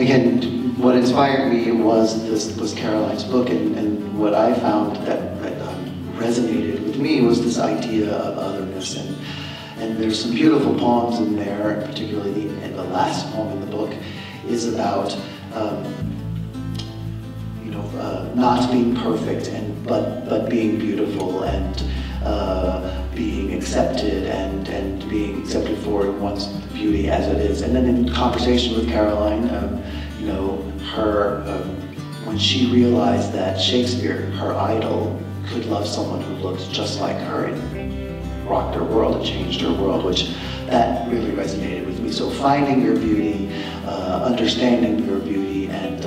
again, what inspired me was Caroline's book, and what I found that resonated with me was this idea of otherness, and there's some beautiful poems in there, and particularly the last poem in the book is about not being perfect, but being beautiful, and being accepted, and being accepted for one's beauty as it is. And then in conversation with Caroline, when she realized that Shakespeare, her idol, could love someone who looked just like her, it rocked her world, it changed her world, which that really resonated with me. So finding your beauty, understanding your beauty, and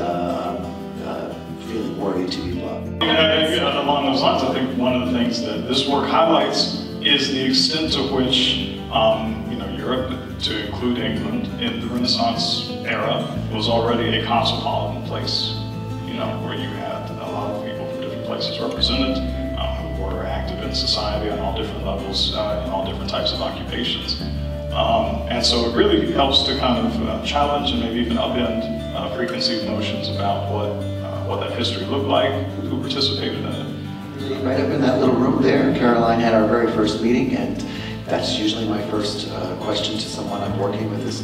feeling worthy to be loved. Along those lines, I think one of the things that this work highlights is the extent to which Europe, to include England, in the Renaissance era, was already a cosmopolitan place, where you had a lot of people from different places represented, who were active in society on all different levels, in all different types of occupations. And so it really helps to kind of challenge and maybe even upend preconceived notions about what that history looked like, who participated in it. Right up in that little room there, Caroline had our very first meeting, and that's usually my first question to someone I'm working with is,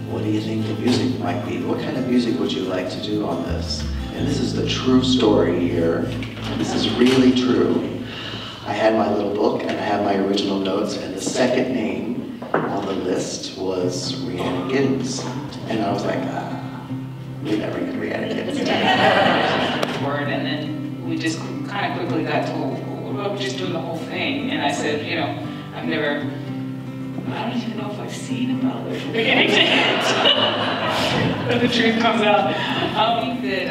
what do you think the music might be? What kind of music would you like to do on this? And this is the true story here. This is really true. I had my little book, and I had my original notes, and the second name on the list was Rhiannon Giddens. And I was like, we never get Rhiannon Giddens. Word, and then we just kind of quickly got told, what about just doing the whole thing? And I said, I don't even know if I've seen a ballet from beginning to end. But the truth comes out. I think that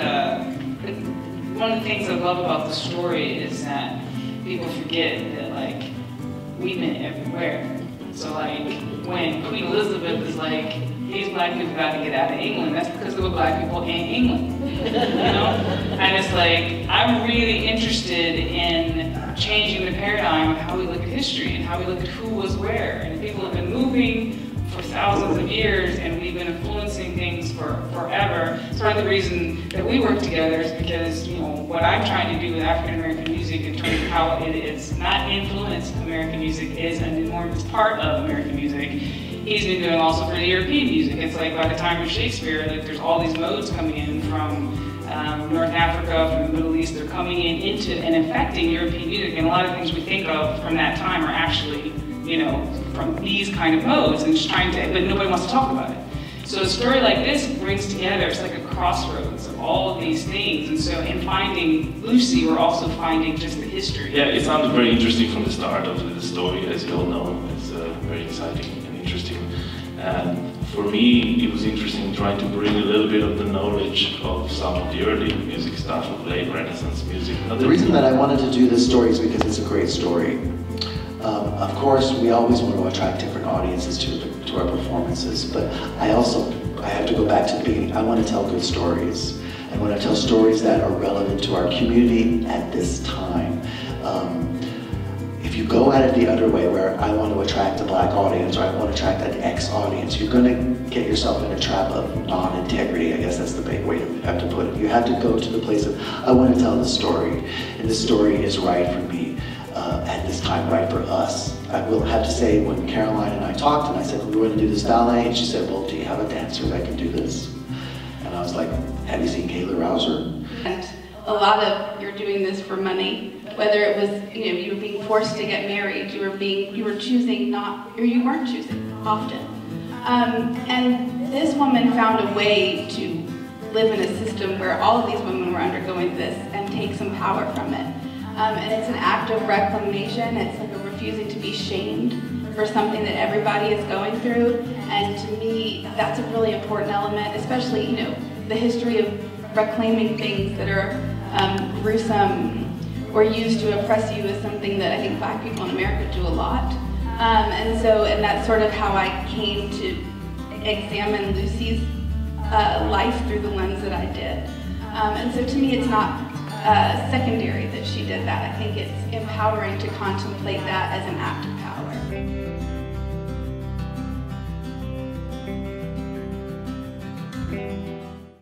one of the things I love about the story is that people forget that, like, we've been everywhere. So, like, when Queen Elizabeth is like, these black people got to get out of England, that's because there were black people in England, And it's like, I'm really interested in changing the paradigm of how we look at history and how we look at who was where. And people have been moving for thousands of years, and we've been influencing things for forever. So part of the reason that we work together is because, what I'm trying to do with African American music in terms of how it is not influence American music, is an enormous part of American music. He's been doing also for the European music. It's like by the time of Shakespeare, like there's all these modes coming in from North Africa, from the Middle East. They're coming into and affecting European music, and a lot of things we think of from that time are actually, from these kind of modes, and just trying to, but nobody wants to talk about it. So a story like this brings together, it's like a crossroads of all of these things. And so in finding Lucy, we're also finding just the history. Yeah, it sounded very interesting from the start of the story, as you all know. It's very exciting and interesting. And for me, it was interesting trying to bring a little bit of the knowledge of some of the early music stuff, of late Renaissance music. The reason that I wanted to do this story is because it's a great story. Of course, we always want to attract different audiences to our performances, but I have to go back to the beginning. I want to tell good stories. I want to tell stories that are relevant to our community at this time. If you go at it the other way, where I want to attract a black audience, or I want to attract an X audience, you're going to get yourself in a trap of non-integrity. I guess that's the big way to have to put it. You have to go to the place of, I want to tell the story, and this story is right for me. At this time, right for us. I will have to say, when Caroline and I talked, and I said, we're going to do this ballet, and she said, well, do you have a dancer that can do this? And I was like, have you seen Kayla Rouser? And a lot of, you're doing this for money, whether it was, you were being forced to get married, you were choosing not, or you weren't choosing, often. And this woman found a way to live in a system where all of these women were undergoing this and take some power from it. And it's an act of reclamation. It's like a refusing to be shamed for something that everybody is going through. And to me, that's a really important element, especially, the history of reclaiming things that are gruesome or used to oppress you is something that I think black people in America do a lot. And that's sort of how I came to examine Lucy's life through the lens that I did. And so to me, it's not secondary that she did that. I think it's empowering to contemplate that as an act of power.